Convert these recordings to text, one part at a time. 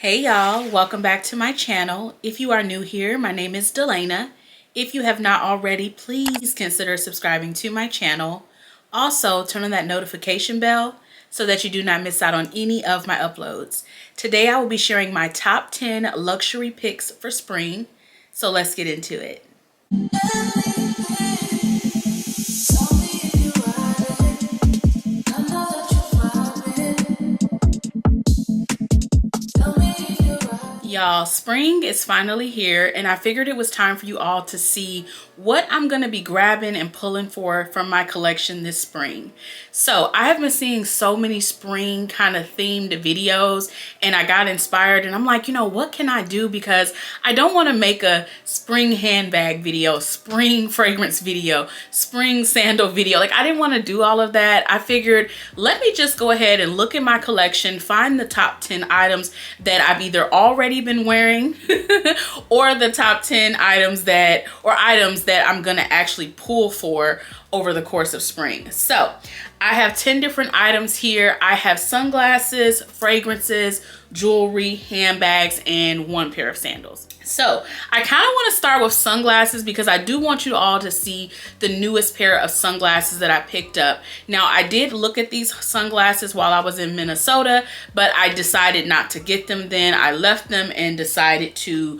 Hey y'all, welcome back to my channel. If you are new here, my name is Delana. If you have not already, please consider subscribing to my channel. Also, turn on that notification bell so that you do not miss out on any of my uploads. Today I will be sharing my top 10 luxury picks for spring. So let's get into it. Y'all, spring is finally here, and I figured it was time for you all to see what I'm going to be grabbing and pulling for from my collection this spring. So I have been seeing so many spring kind of themed videos, and I got inspired, and I'm like, you know, what can I do? Because I don't want to make a spring handbag video, spring fragrance video, spring sandal video. Like, I didn't want to do all of that. I figured, let me just go ahead and look at my collection, find the top 10 items that I've either already been wearing or the top 10 items that I'm gonna actually pull for over the course of spring. So I have 10 different items here. I have sunglasses, fragrances, jewelry, handbags, and one pair of sandals. So I kind of want to start with sunglasses because I do want you all to see the newest pair of sunglasses that I picked up. Now, I did look at these sunglasses while I was in Minnesota, but I decided not to get them then. I left them and decided to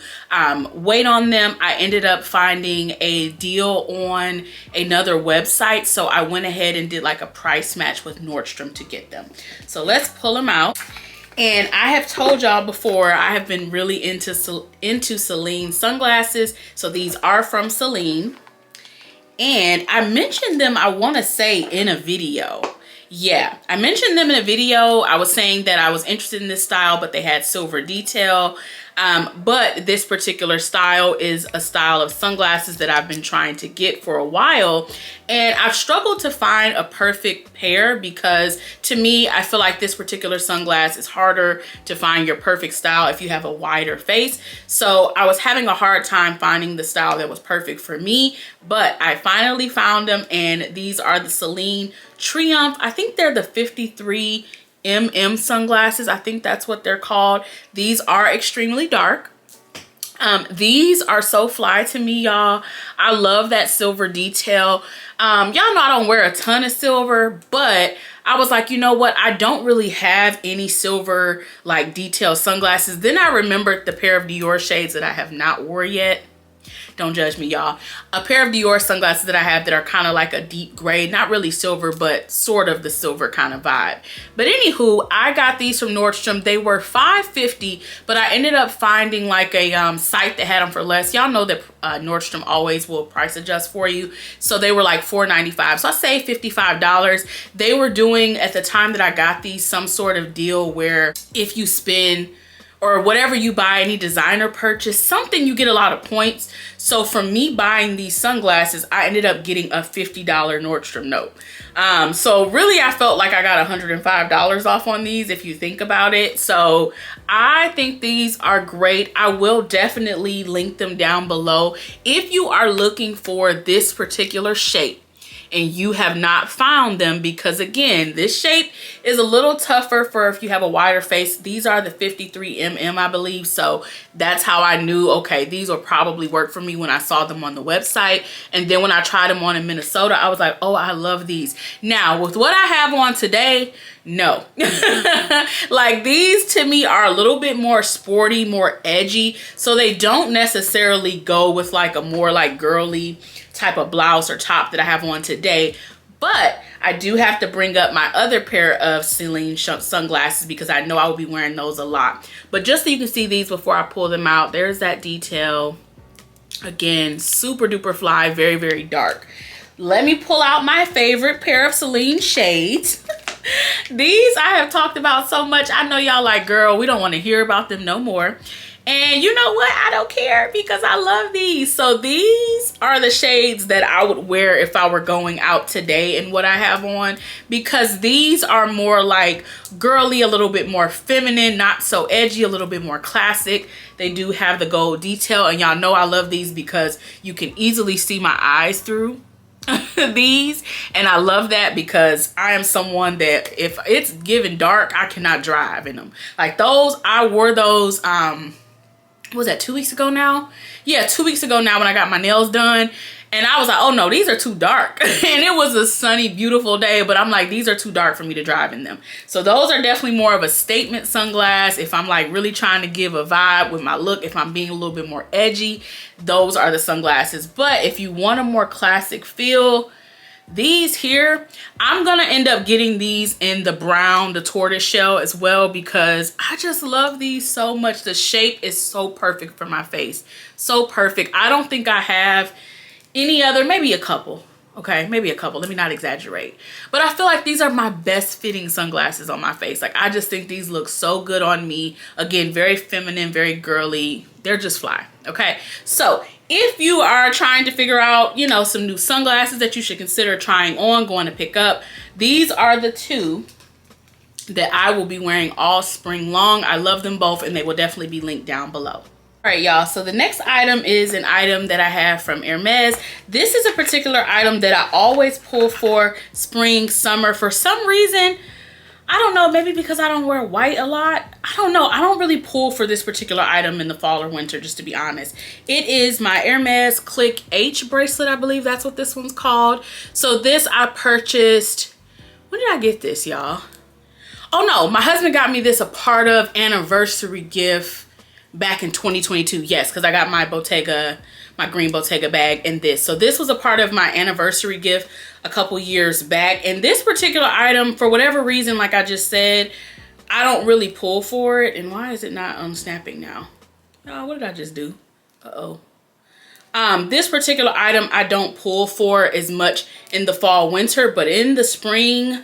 wait on them. I ended up finding a deal on another website, so I went ahead and did like a price match with Nordstrom to get them. So let's pull them out. And I have told y'all before, I have been really into Celine sunglasses. So these are from Celine. And I mentioned them, I want to say, in a video. Yeah, I mentioned them in a video. I was saying that I was interested in this style, but they had silver detail. But this particular style is a style of sunglasses that I've been trying to get for a while. And I've struggled to find a perfect pair because to me, I feel like this particular sunglass is harder to find your perfect style if you have a wider face. So I was having a hard time finding the style that was perfect for me, but I finally found them, and these are the Celine Triumph. I think they're the 53 sunglasses. I think that's what they're called. These are extremely dark. These are so fly to me, y'all. I love that silver detail. Y'all know I don't wear a ton of silver, but I was like, you know what? I don't really have any silver like detail sunglasses. Then I remembered the pair of Dior shades that I have not wore yet. Don't judge me, y'all. A pair of Dior sunglasses that I have that are kind of like a deep gray, not really silver, but sort of the silver kind of vibe. But anywho, I got these from Nordstrom. They were $5.50, but I ended up finding like a site that had them for less. Y'all know that Nordstrom always will price adjust for you. So they were like $4.95. So I saved $55. They were doing, at the time that I got these, some sort of deal where if you spend or whatever you buy, any designer purchase, something, you get a lot of points. So from me buying these sunglasses, I ended up getting a $50 Nordstrom note. So really I felt like I got $105 off on these if you think about it. So I think these are great. I will definitely link them down below. If you are looking for this particular shape and you have not found them, because again, this shape is a little tougher for if you have a wider face. These are the 53 I believe. So that's how I knew, okay, these will probably work for me when I saw them on the website. And then when I tried them on in Minnesota, I was like, oh, I love these. Now with what I have on today, no. Like, these to me are a little bit more sporty, more edgy. So they don't necessarily go with like a more like girly type of blouse or top that I have on today. But I do have to bring up my other pair of Celine sunglasses because I know I will be wearing those a lot. But just so you can see these before I pull them out, there's that detail. Again, super duper fly, very, very dark. Let me pull out my favorite pair of Celine shades. These I have talked about so much. I know y'all like, girl, we don't want to hear about them no more. And you know what? I don't care because I love these. So these are the shades that I would wear if I were going out today and what I have on, because these are more like girly, a little bit more feminine, not so edgy, a little bit more classic. They do have the gold detail, and y'all know I love these because you can easily see my eyes through. these, and I love that because I am someone that if it's given dark, I cannot drive in them. Like those, I wore those was that 2 weeks ago now? Yeah, 2 weeks ago now when I got my nails done. And I was like, oh no, these are too dark. And it was a sunny, beautiful day, but I'm like, these are too dark for me to drive in them. So those are definitely more of a statement sunglass. If I'm like really trying to give a vibe with my look, if I'm being a little bit more edgy, those are the sunglasses. But if you want a more classic feel, these here, I'm gonna end up getting these in the brown, the tortoise shell as well, because I just love these so much. The shape is so perfect for my face. So perfect. I don't think I have any other, maybe a couple. Okay, maybe a couple. Let me not exaggerate. But I feel like these are my best fitting sunglasses on my face. Like I just think these look so good on me. Again, very feminine, very girly. They're just fly. Okay, so if you are trying to figure out, you know, some new sunglasses that you should consider trying on, going to pick up, these are the two that I will be wearing all spring long. I love them both, and they will definitely be linked down below. All right, y'all, so the next item is an item that I have from Hermes. This is a particular item that I always pull for spring, summer. For some reason, I don't know, maybe because I don't wear white a lot. I don't know. I don't really pull for this particular item in the fall or winter, just to be honest. It is my Hermes Click H bracelet. I believe that's what this one's called. So this I purchased, when did I get this, y'all? Oh no, my husband got me this a part of anniversary gift back in 2022. Yes, because I got my Bottega, my green Bottega bag and this. So this was a part of my anniversary gift a couple years back. And this particular item, for whatever reason, like I just said, I don't really pull for it. And why is it not unsnapping now? Oh, what did I just do? Uh-oh. This particular item I don't pull for as much in the fall, winter, but in the spring,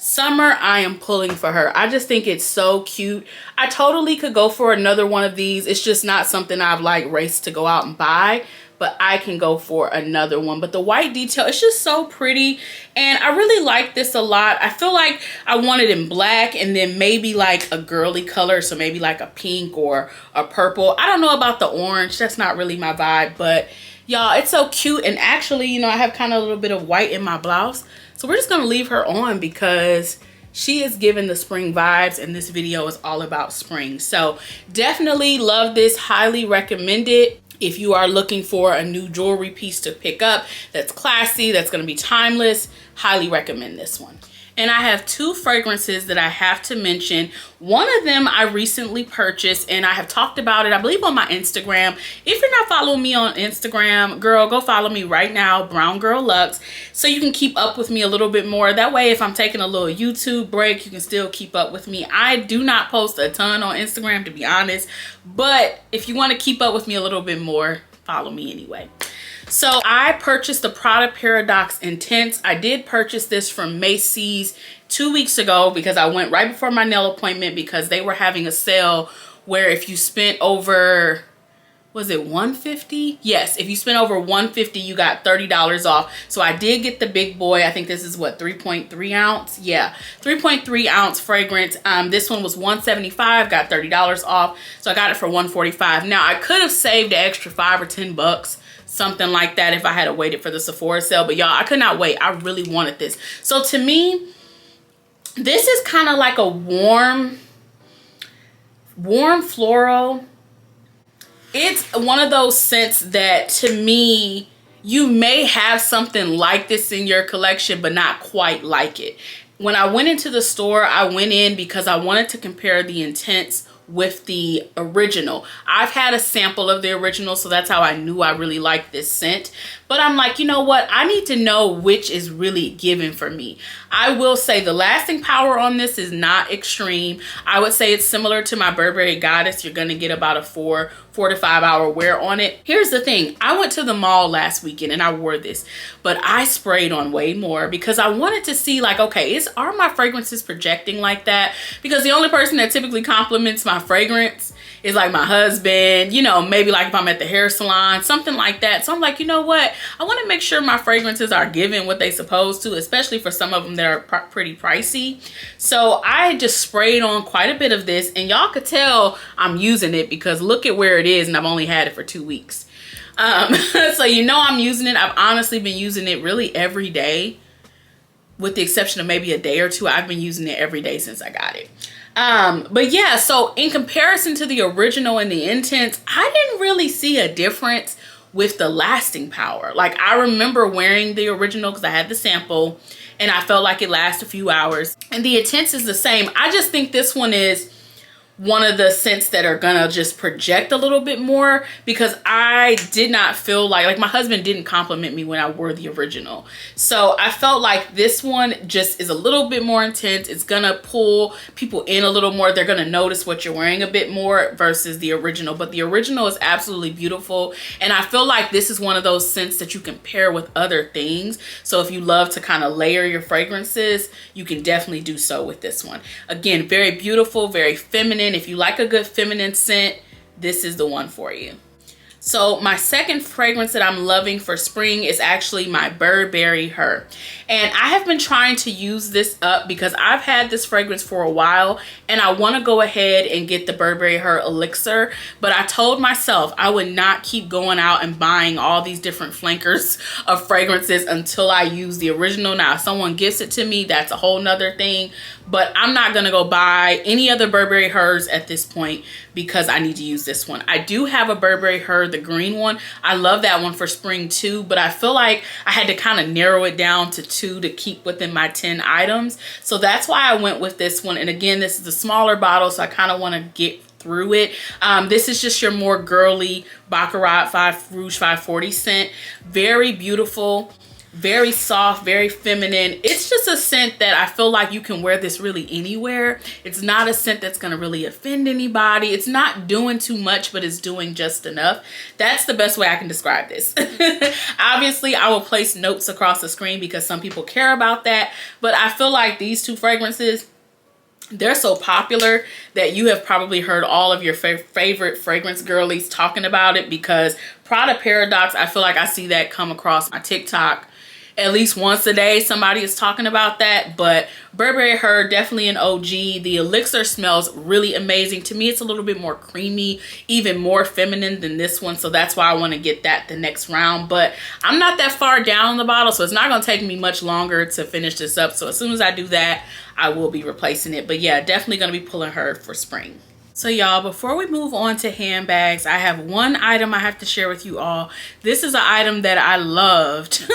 summer, I am pulling for her. I just think it's so cute. I totally could go for another one of these. It's just not something I've like raced to go out and buy, but I can go for another one. But the white detail, it's just so pretty. And I really like this a lot. I feel like I want it in black and then maybe like a girly color. So maybe like a pink or a purple. I don't know about the orange. That's not really my vibe, but y'all, it's so cute. And actually, you know, I have kind of a little bit of white in my blouse. So we're just gonna leave her on because she is giving the spring vibes and this video is all about spring. So definitely love this, highly recommend it. If you are looking for a new jewelry piece to pick up that's classy, that's gonna be timeless, highly recommend this one. And I have two fragrances that I have to mention. One of them I recently purchased and I have talked about it, I believe, on my Instagram. If you're not following me on Instagram, girl, go follow me right now, BrwnGirlLuxe, so you can keep up with me a little bit more. That way, if I'm taking a little YouTube break, you can still keep up with me. I do not post a ton on Instagram, to be honest, but if you want to keep up with me a little bit more, follow me anyway. So I purchased the Prada Paradox Intense. I did purchase this from Macy's 2 weeks ago because I went right before my nail appointment because they were having a sale where if you spent over, was it $150? Yes, if you spent over $150, you got $30 off. So I did get the big boy. I think this is what, 3.3 ounce? Yeah, 3.3 ounce fragrance. This one was $175, got $30 off. So I got it for $145. Now I could have saved an extra $5 or $10, something like that, if I had waited for the Sephora sale. But y'all, I could not wait. I really wanted this. So to me, this is kind of like a warm floral. It's one of those scents that, to me, you may have something like this in your collection, but not quite like it. When I went into the store, I went in because I wanted to compare the Intense with the original. I've had a sample of the original, so that's how I knew I really liked this scent. But I'm like, you know what? I need to know which is really given for me. I will say the lasting power on this is not extreme. I would say it's similar to my Burberry Goddess. You're gonna get about a 4 to 5 hour wear on it. Here's the thing. I went to the mall last weekend and I wore this, but I sprayed on way more because I wanted to see, like, okay, are my fragrances projecting like that? Because the only person that typically compliments my fragrance is like my husband, you know, maybe like if I'm at the hair salon, something like that. So I'm like, you know what? I want to make sure my fragrances are giving what they supposed to, especially for some of them that are pretty pricey. So I just sprayed on quite a bit of this, and y'all could tell I'm using it because look at where it is, and I've only had it for 2 weeks. So you know I'm using it. I've honestly been using it really every day, with the exception of maybe a day or two. I've been using it every day since I got it. But yeah, so in comparison to the original and the Intense, I didn't really see a difference with the lasting power. Like, I remember wearing the original because I had the sample and I felt like it lasted a few hours. And the Intense is the same. I just think this one is one of the scents that are gonna just project a little bit more, because I did not feel like my husband didn't compliment me when I wore the original. So I felt like this one just is a little bit more intense. It's gonna pull people in a little more. They're gonna notice what you're wearing a bit more versus the original. But the original is absolutely beautiful. And I feel like this is one of those scents that you can pair with other things. So if you love to kind of layer your fragrances, you can definitely do so with this one. Again, very beautiful, very feminine. If you like a good feminine scent, this is the one for you. So my second fragrance that I'm loving for spring is actually my Burberry Her. And I have been trying to use this up because I've had this fragrance for a while and I want to go ahead and get the Burberry Her Elixir. But I told myself I would not keep going out and buying all these different flankers of fragrances until I use the original. Now, if someone gifts it to me, that's a whole nother thing. But I'm not going to go buy any other Burberry Hers at this point because I need to use this one. I do have a Burberry Her, the green one. I love that one for spring too, but I feel like I had to kind of narrow it down to 2 to keep within my 10 items. So that's why I went with this one. And again, this is a smaller bottle, so I kind of want to get through it. This is just your more girly Baccarat Rouge 540 scent. Very beautiful, very soft, very feminine. It's just a scent that I feel like you can wear this really anywhere. It's not a scent that's going to really offend anybody. It's not doing too much, but it's doing just enough. That's the best way I can describe this. Obviously, I will place notes across the screen because some people care about that, but I feel like these two fragrances, they're so popular that you have probably heard all of your favorite fragrance girlies talking about it, because Prada Paradox, I feel like I see that come across my TikTok at least once a day. Somebody is talking about that. But Burberry Her, definitely an OG. The Elixir smells really amazing. To me, it's a little bit more creamy, even more feminine than this one. So that's why I want to get that the next round. But I'm not that far down the bottle, so it's not going to take me much longer to finish this up. So as soon as I do that, I will be replacing it. But yeah, definitely going to be pulling her for spring. So y'all, before we move on to handbags, I have one item I have to share with you all. This is an item that I loved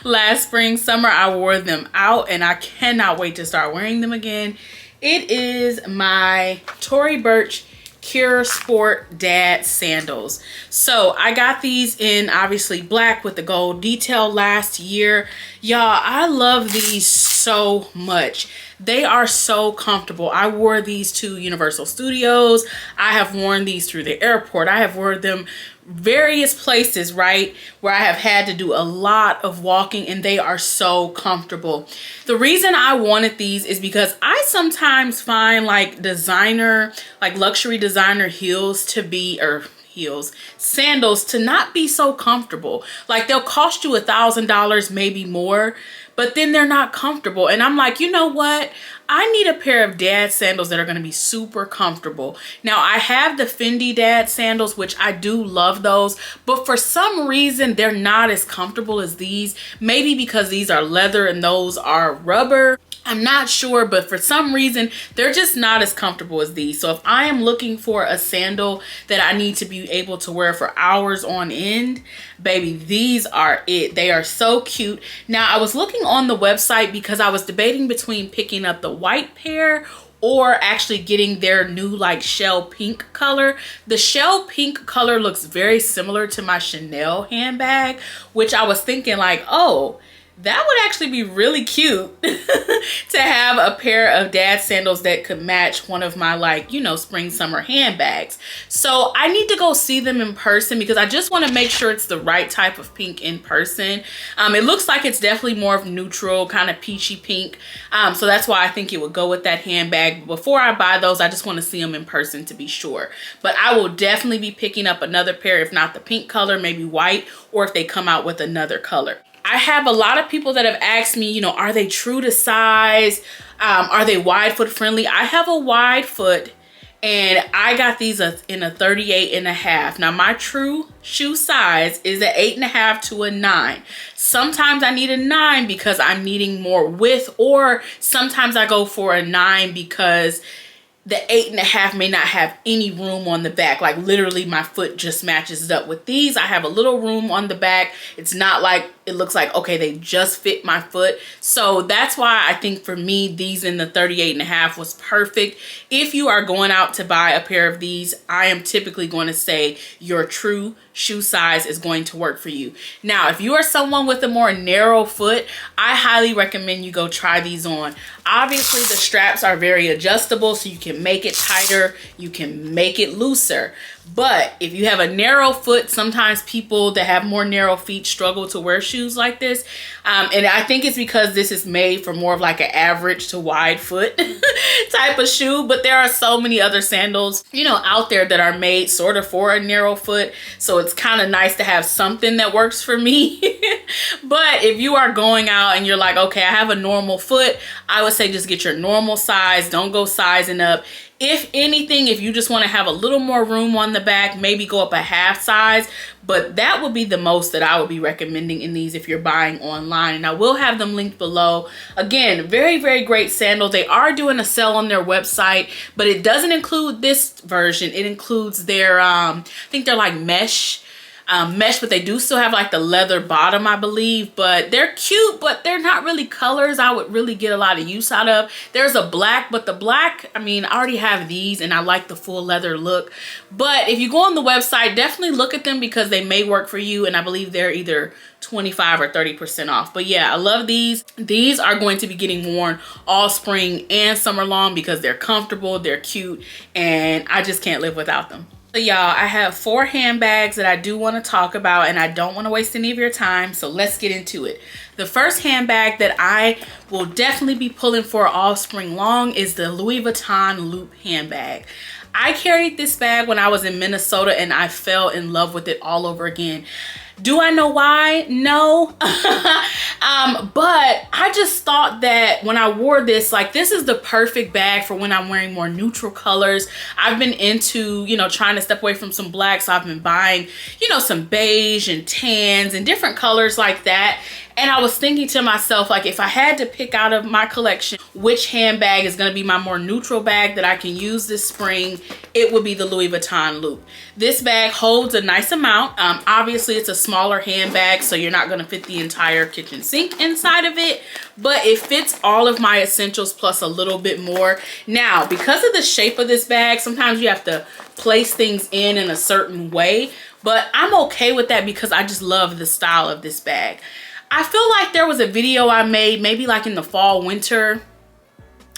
last spring, summer. I wore them out and I cannot wait to start wearing them again. It is my Tory Burch Cure Sport Dad sandals. So I got these in obviously black with the gold detail last year. Y'all, I love these so much. They are so comfortable. I wore these to Universal Studios. I have worn these through the airport. I have worn them various places, right, where I have had to do a lot of walking, and they are so comfortable. The reason I wanted these is because I sometimes find like designer, like luxury designer heels to be, or sandals to not be so comfortable. Like, they'll cost you $1,000, maybe more, but then they're not comfortable. And I'm like, you know what? I need a pair of dad sandals that are going to be super comfortable. Now, I have the Fendi dad sandals, which I do love those, but for some reason, they're not as comfortable as these. Maybe because these are leather and those are rubber. I'm not sure, but for some reason, they're just not as comfortable as these. So if I am looking for a sandal that I need to be able to wear for hours on end, baby, these are it. They are so cute. Now, I was looking on the website because I was debating between picking up the white pair or actually getting their new like shell pink color. The shell pink color looks very similar to my Chanel handbag, which I was thinking like, oh, that would actually be really cute to have a pair of dad sandals that could match one of my, like, you know, spring summer handbags. So I need to go see them in person because I just want to make sure it's the right type of pink in person. It looks like it's definitely more of neutral, kind of peachy pink. So that's why I think it would go with that handbag. Before I buy those, I just want to see them in person to be sure. But I will definitely be picking up another pair, if not the pink color, maybe white, or if they come out with another color. I have a lot of people that have asked me, you know, are they true to size? Are they wide foot friendly? I have a wide foot and I got these in a 38.5. Now my true shoe size is an 8.5 to a 9. Sometimes I need a 9 because I'm needing more width, or sometimes I go for a 9 because the 8.5 may not have any room on the back. Like literally my foot just matches up. With these, I have a little room on the back. It's not like it looks like, okay, they just fit my foot. So that's why I think for me, these in the 38.5 was perfect. If you are going out to buy a pair of these, I am typically going to say your true shoe size is going to work for you. Now, if you are someone with a more narrow foot, I highly recommend you go try these on. Obviously, the straps are very adjustable, so you can make it tighter, you can make it looser. But if you have a narrow foot, sometimes people that have more narrow feet struggle to wear shoes like this. And I think it's because this is made for more of like an average to wide foot type of shoe. But there are so many other sandals, you know, out there that are made sort of for a narrow foot. So it's kind of nice to have something that works for me. But if you are going out and you're like, okay, I have a normal foot, I would say just get your normal size. Don't go sizing up. If anything, if you just want to have a little more room on the back, maybe go up a half size, but that would be the most that I would be recommending in these if you're buying online. And I will have them linked below. Again, very, very great sandals. They are doing a sale on their website, but it doesn't include this version. It includes their, I think they're like mesh, but they do still have like the leather bottom, I believe. But they're cute, but they're not really colors I would really get a lot of use out of. There's a black, but the black, I mean, I already have these and I like the full leather look. But if you go on the website, definitely look at them because they may work for you. And I believe they're either 25 or 30% off. But yeah, I love these. These are going to be getting worn all spring and summer long because they're comfortable, they're cute, and I just can't live without them. So y'all, I have 4 handbags that I do want to talk about, and I don't want to waste any of your time, so let's get into it. The first handbag that I will definitely be pulling for all spring long is the Louis Vuitton Loop handbag. I carried this bag when I was in Minnesota and I fell in love with it all over again. Do I know why? No. But I just thought that when I wore this, like this is the perfect bag for when I'm wearing more neutral colors. I've been into, you know, trying to step away from some black. So I've been buying, you know, some beige and tans and different colors like that. And I was thinking to myself, like, if I had to pick out of my collection, which handbag is going to be my more neutral bag that I can use this spring, it would be the Louis Vuitton Loop. This bag holds a nice amount. Obviously, it's a smaller handbag, so you're not going to fit the entire kitchen sink inside of it, but it fits all of my essentials plus a little bit more. Now, because of the shape of this bag, sometimes you have to place things in a certain way, but I'm okay with that because I just love the style of this bag. I feel like there was a video I made maybe like in the fall, winter.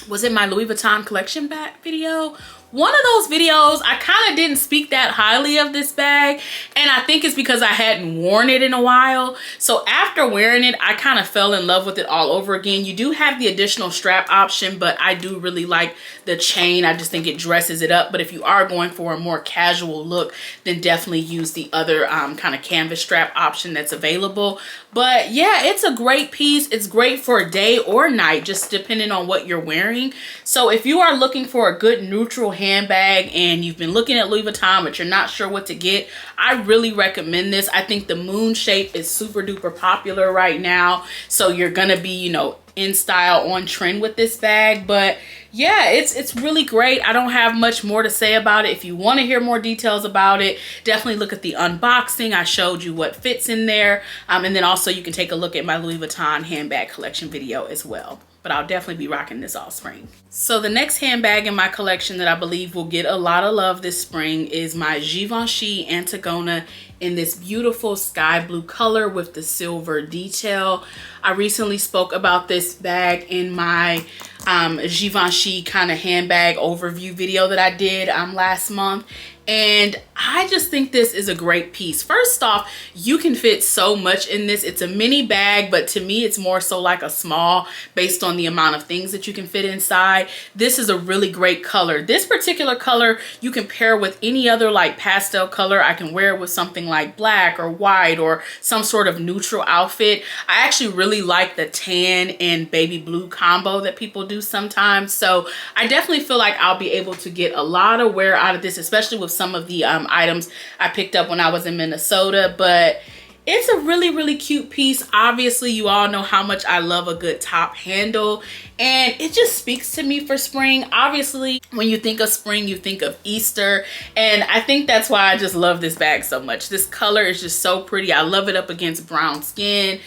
Was it my Louis Vuitton collection bag video? One of those videos, I kind of didn't speak that highly of this bag, and I think it's because I hadn't worn it in a while. So after wearing it, I kind of fell in love with it all over again. You do have the additional strap option, but I do really like the chain. I just think it dresses it up. But if you are going for a more casual look, then definitely use the other kind of canvas strap option that's available. But yeah, it's a great piece. It's great for day or night, just depending on what you're wearing. So if you are looking for a good neutral handbag and you've been looking at Louis Vuitton but you're not sure what to get, I really recommend this. I think the moon shape is super duper popular right now, so you're gonna be, you know, in style, on trend with this bag. But yeah, it's really great. I don't have much more to say about it. If you want to hear more details about it, definitely look at the unboxing. I showed you what fits in there, and then also you can take a look at my Louis Vuitton handbag collection video as well. But I'll definitely be rocking this all spring. So the next handbag in my collection that I believe will get a lot of love this spring is my Givenchy Antigona in this beautiful sky blue color with the silver detail. I recently spoke about this bag in my Givenchy kind of handbag overview video that I did last month. And I just think this is a great piece. First off, you can fit so much in this. It's a mini bag, but to me, it's more so like a small based on the amount of things that you can fit inside. This is a really great color. This particular color, you can pair with any other like pastel color. I can wear it with something like black or white or some sort of neutral outfit. I actually really like the tan and baby blue combo that people do sometimes. So I definitely feel like I'll be able to get a lot of wear out of this, especially with some of the items I picked up when I was in Minnesota. But it's a really, really cute piece. Obviously, you all know how much I love a good top handle, and it just speaks to me for spring. Obviously, when you think of spring, you think of Easter, and I think that's why I just love this bag so much. This color is just so pretty. I love it up against brown skin.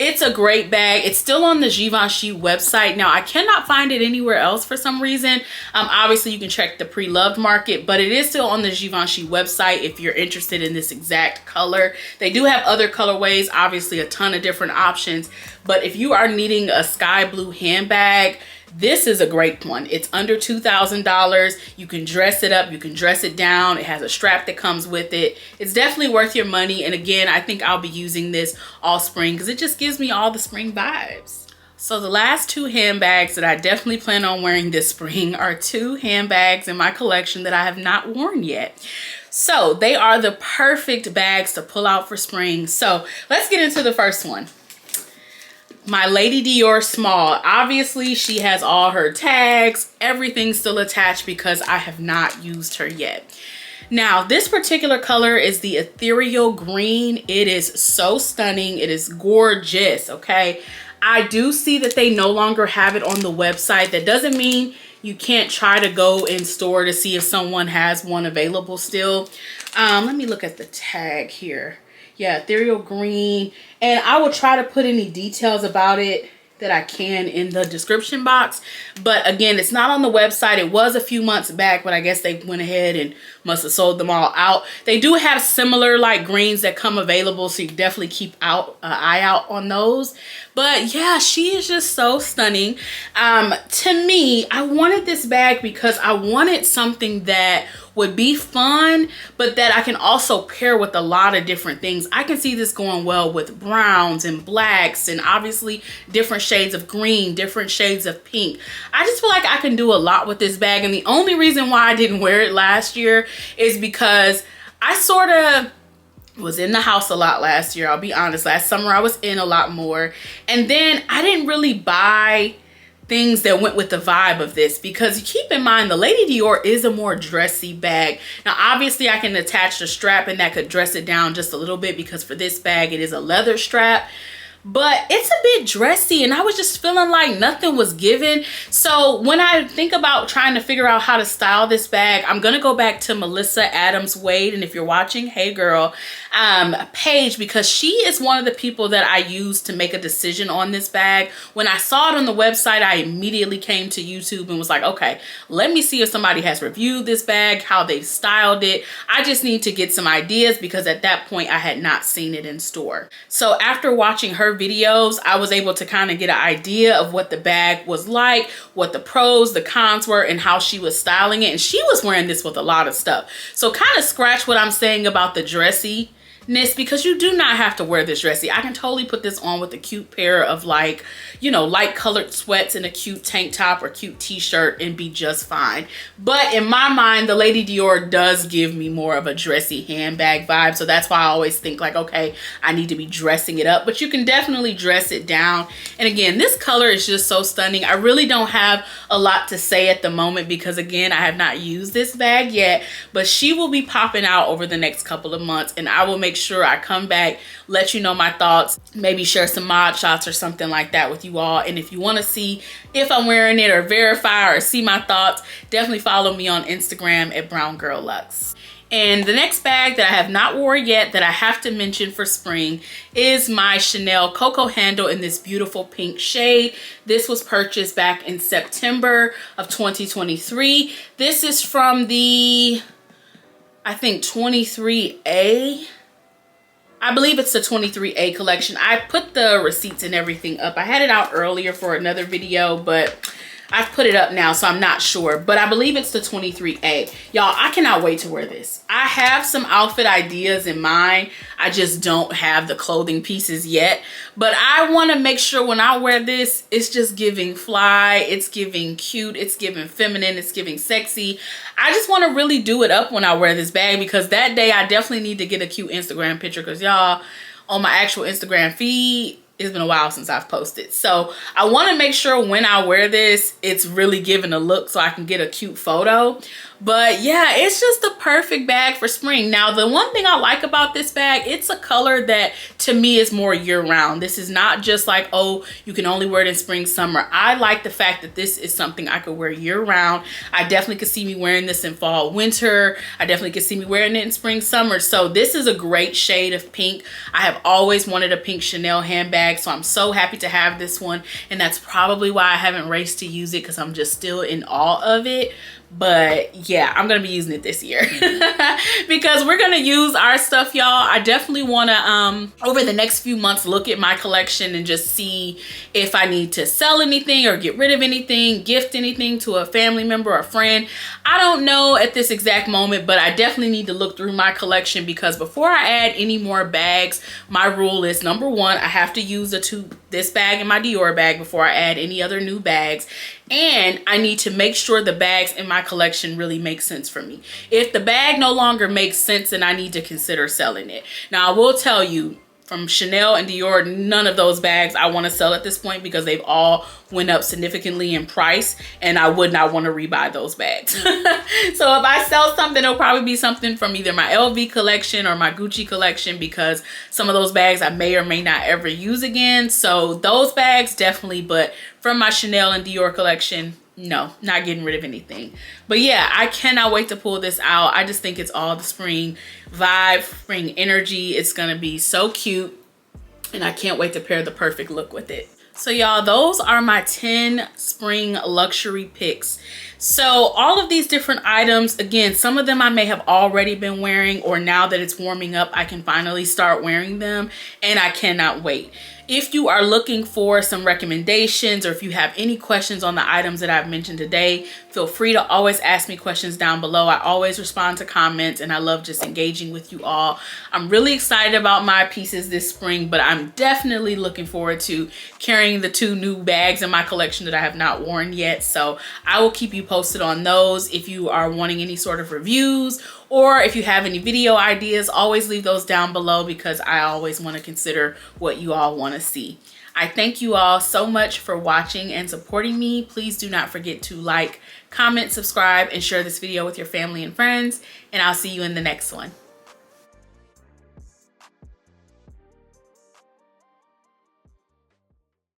It's a great bag. It's still on the Givenchy website. Now, I cannot find it anywhere else for some reason. Obviously, you can check the pre-loved market, but it is still on the Givenchy website if you're interested in this exact color. They do have other colorways, obviously a ton of different options. But if you are needing a sky blue handbag, this is a great one. It's under $2,000. You can dress it up, you can dress it down. It has a strap that comes with it. It's definitely worth your money. And again, I think I'll be using this all spring because it just gives me all the spring vibes. So the last two handbags that I definitely plan on wearing this spring are two handbags in my collection that I have not worn yet. So they are the perfect bags to pull out for spring. So let's get into the first one. My Lady Dior small. Obviously, she has all her tags, everything still attached because I have not used her yet. Now, this particular color is the Ethereal green. It is so stunning. It is gorgeous, okay? I do see that they no longer have it on the website. That doesn't mean you can't try to go in store to see if someone has one available still. Let me look at the tag here. Yeah, ethereal green. And I will try to put any details about it that I can in the description box. But again, it's not on the website. It was a few months back, but I guess they went ahead and must have sold them all out. They do have similar like greens that come available, so you definitely keep an eye out on those. But yeah, she is just so stunning. To me, I wanted this bag because I wanted something that would be fun, but that I can also pair with a lot of different things. I can see this going well with browns and blacks and obviously different shades of green, different shades of pink. I just feel like I can do a lot with this bag. And the only reason why I didn't wear it last year is because I sort of was in the house a lot last year. I'll be honest, last summer I was in a lot more. And then I didn't really buy things that went with the vibe of this, because keep in mind the Lady Dior is a more dressy bag. Now obviously I can attach the strap and that could dress it down just a little bit, because for this bag it is a leather strap, but it's a bit dressy and I was just feeling like nothing was given. So when I think about trying to figure out how to style this bag, I'm gonna go back to Melissa Adams Wade, and if you're watching, hey girl, page, because she is one of the people that I use to make a decision on this bag. When I saw it on the website, I immediately came to YouTube and was like, okay, let me see if somebody has reviewed this bag, how they styled it. I just need to get some ideas, because at that point I had not seen it in store. So after watching her videos, I was able to kind of get an idea of what the bag was like, what the pros, the cons were, and how she was styling it. And she was wearing this with a lot of stuff. So kind of scratch what I'm saying about the dressy, because you do not have to wear this dressy. I can totally put this on with a cute pair of like, you know, light colored sweats and a cute tank top or cute t-shirt and be just fine. But in my mind, the Lady Dior does give me more of a dressy handbag vibe. So that's why I always think like, okay, I need to be dressing it up, but you can definitely dress it down. And again, this color is just so stunning. I really don't have a lot to say at the moment, because again, I have not used this bag yet, but she will be popping out over the next couple of months, and I will make sure I come back, let you know my thoughts, maybe share some mod shots or something like that with you all. And if you want to see if I'm wearing it or verify or see my thoughts, definitely follow me on Instagram at BrwnGirlLuxe. And the next bag that I have not worn yet that I have to mention for spring is my Chanel Coco handle in this beautiful pink shade. This was purchased back in September of 2023. This is from the, I think, 23A. I believe it's the 23A collection. I put the receipts and everything up. I had it out earlier for another video, but I've put it up now, so I'm not sure. But I believe it's the 23A. Y'all, I cannot wait to wear this. I have some outfit ideas in mind. I just don't have the clothing pieces yet. But I want to make sure when I wear this, it's just giving fly. It's giving cute. It's giving feminine. It's giving sexy. I just want to really do it up when I wear this bag, because that day I definitely need to get a cute Instagram picture, because y'all, on my actual Instagram feed, it's been a while since I've posted. So I want to make sure when I wear this, it's really giving a look so I can get a cute photo. But yeah, it's just the perfect bag for spring. Now, the one thing I like about this bag, it's a color that to me is more year-round. This is not just like, oh, you can only wear it in spring, summer. I like the fact that this is something I could wear year-round. I definitely could see me wearing this in fall, winter. I definitely could see me wearing it in spring, summer. So this is a great shade of pink. I have always wanted a pink Chanel handbag, so I'm so happy to have this one. And that's probably why I haven't raced to use it, because I'm just still in awe of it. But yeah, I'm gonna be using it this year because we're gonna use our stuff, y'all. I definitely want to over the next few months look at my collection and just see if I need to sell anything or get rid of anything, gift anything to a family member or a friend. I don't know at this exact moment, but I definitely need to look through my collection, because before I add any more bags, my rule is, number one, I have to use this bag and my Dior bag before I add any other new bags. And I need to make sure the bags in my collection really make sense for me. If the bag no longer makes sense, then I need to consider selling it. Now, I will tell you, from Chanel and Dior, none of those bags I want to sell at this point, because they've all went up significantly in price, and I would not want to rebuy those bags. So if I sell something, it'll probably be something from either my LV collection or my Gucci collection, because some of those bags I may or may not ever use again. So those bags definitely, but from my Chanel and Dior collection, no, not getting rid of anything. But yeah, I cannot wait to pull this out. I just think it's all the spring vibe, spring energy. It's gonna be so cute, and I can't wait to pair the perfect look with it. So y'all, those are my 10 spring luxury picks. So all of these different items, again, some of them I may have already been wearing, or now that it's warming up, I can finally start wearing them, and I cannot wait. If you are looking for some recommendations, or if you have any questions on the items that I've mentioned today, feel free to always ask me questions down below. I always respond to comments, and I love just engaging with you all. I'm really excited about my pieces this spring, but I'm definitely looking forward to carrying the 2 new bags in my collection that I have not worn yet. So I will keep you posted on those. If you are wanting any sort of reviews, or if you have any video ideas, always leave those down below, because I always want to consider what you all want to see. I thank you all so much for watching and supporting me. Please do not forget to like, comment, subscribe, and share this video with your family and friends, and I'll see you in the next one.